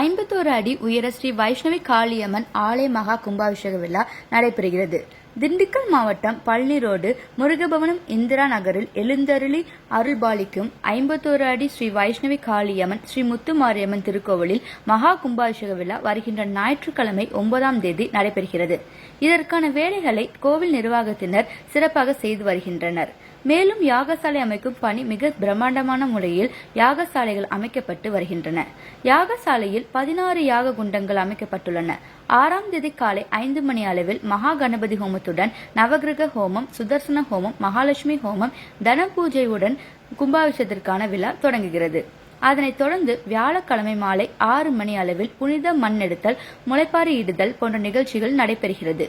51 அடி உயர ஸ்ரீ வைஷ்ணவி காளியம்மன் ஆலய மகா கும்பாபிஷேக விழா நடைபெறுகிறது. திண்டுக்கல் மாவட்டம் பழனி ரோடு முருகபவனம் இந்திரா நகரில் எழுந்தருளி அருள்பாலிக்கும் 51 அடி ஸ்ரீ வைஷ்ணவி காளியம்மன் ஸ்ரீ முத்துமாரியம்மன் திருக்கோவிலில் மகா கும்பாபிஷேக விழா வருகின்ற ஞாயிற்றுக்கிழமை 9ஆம் தேதி நடைபெறுகிறது. இதற்கான வேலைகளை கோவில் நிர்வாகத்தினர் சிறப்பாக செய்து வருகின்றனர். மேலும் யாகசாலை அமைக்கும் பணி மிக பிரம்மாண்டமான முறையில் யாகசாலைகள் அமைக்கப்பட்டு வருகின்றன. யாகசாலையில் 16 யாக குண்டங்கள் அமைக்கப்பட்டுள்ளன. 6ஆம் தேதி காலை 5 மணி அளவில் மகா கணபதி ஹோமத்துடன் நவகிரக ஹோமம், சுதர்சன ஹோமம், மகாலட்சுமி ஹோமம், தன பூஜையுடன் கும்பாபிஷேகத்திற்கான விழா தொடங்குகிறது. அதனைத் தொடர்ந்து வியாழக்கிழமை மாலை 6 மணி அளவில் புனித மண் எடுத்தல், முளைப்பாரி இடுதல் போன்ற நிகழ்ச்சிகள் நடைபெறுகிறது.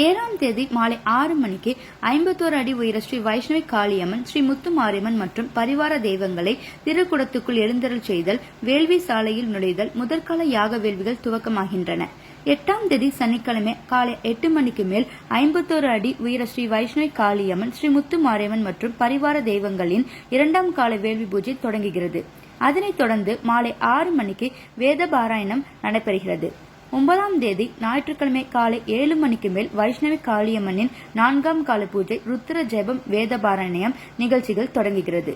7ஆம் தேதி மாலை 6 மணிக்கு 51 அடி உயர ஸ்ரீ வைஷ்ணவி காளியம்மன், ஸ்ரீ முத்துமாரியம்மன் மற்றும் பரிவார தெய்வங்களை திருக்குடத்துக்குள் எழுந்தருள் செய்தல், வேள்வி சாலையில் நுழைதல், முதற்கால யாக வேள்விகள் துவக்கமாகின்றன. 8ஆம் தேதி சனிக்கிழமை காலை 8 மணிக்கு மேல் 51 அடி உயர ஸ்ரீ வைஷ்ணவி காளியம்மன், ஸ்ரீ முத்துமாரியம்மன் மற்றும் பரிவார தெய்வங்களின் 2ஆம் கால வேள்வி பூஜை தொடங்குகிறது. அதனைத் தொடர்ந்து மாலை 6 மணிக்கு வேத பாராயணம் நடைபெறுகிறது. 9ஆம் தேதி ஞாயிற்றுக்கிழமை காலை 7 மணிக்கு மேல் வைஷ்ணவி காளியம்மனின் 4ஆம் கால பூஜை, ருத்ர ஜெபம், வேத பாராயணம் நிகழ்ச்சிகள் தொடங்குகிறது.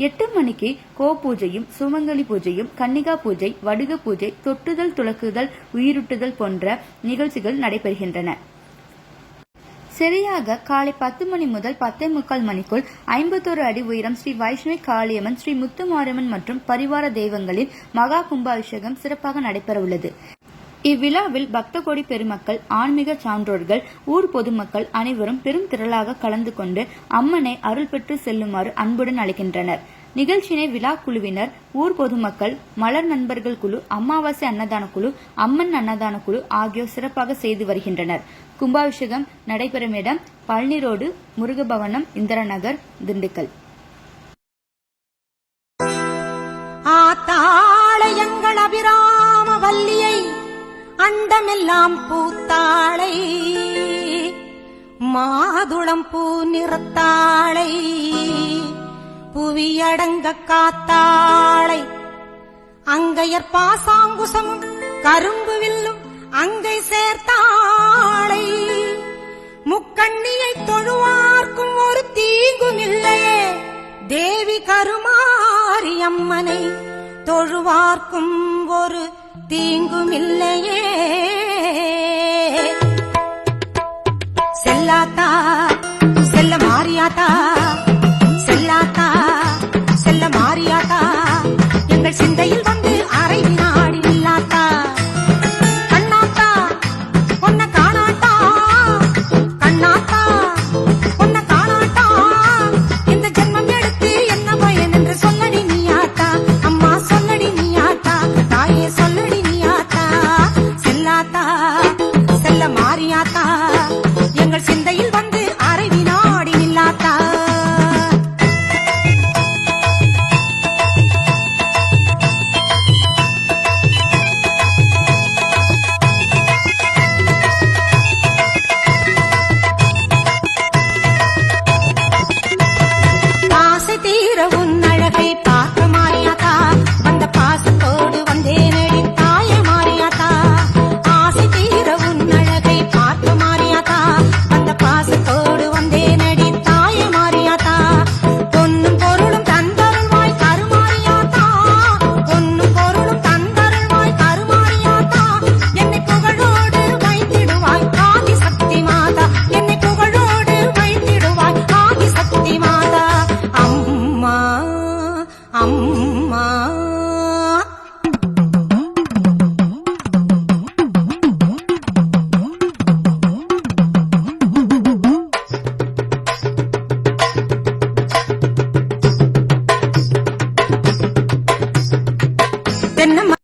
8 மணிக்கு கோ பூஜையும், சுமங்கலி பூஜையும், கன்னிகா பூஜை, வடுக பூஜை, தொட்டுதல், துலக்குதல், உயிரூட்டுதல் போன்ற நிகழ்ச்சிகள் நடைபெறுகின்றன. சரியாக காலை 10 மணி முதல் 10:45 மணிக்குள் 51 அடி உயரம் ஸ்ரீ வைஷ்ணவி காளியம்மன், ஸ்ரீ முத்துமாரியம்மன் மற்றும் பரிவார தெய்வங்களின் மகா கும்பாபிஷேகம் சிறப்பாக நடைபெற உள்ளது. இவ்விழாவில் பக்த கோடி பெருமக்கள், ஆன்மீக சான்றோர்கள், ஊர் பொதுமக்கள் அனைவரும் பெரும் திரளாக கலந்து கொண்டு அம்மனை அருள் பெற்று செல்லுமாறு அன்புடன் அழைக்கின்றனர். நிகழ்ச்சியினை விழா குழுவினர், ஊர் பொதுமக்கள், மலர் நண்பர்கள் குழு, அமாவாசை அன்னதான குழு, அம்மன் அன்னதான குழு ஆகியோர் சிறப்பாக செய்து வருகின்றனர். கும்பாபிஷேகம் நடைபெறும் இடம் பழனி ரோடு, முருகபவனம், இந்திரா நகர், திண்டுக்கல். அபிராம வல்லியை அண்டமெல்லாம் பூத்தாளை, மாதுளம் பூ நிறத்தாளை, புவியடங்க காத்தாளை, அங்கையர் பாசாங்குசமும் கரும்பு வில்லும் அங்கை சேர்த்தாளை, முக்கண்ணியை தொழுவார்க்கும் ஒரு தீங்கும் இல்லையே, தேவி கருமாரி அம்மனை தொழுவார்க்கும் ஒரு தீங்குமில்லையே. செல்லாத்தா செல்ல மாறியாத்தா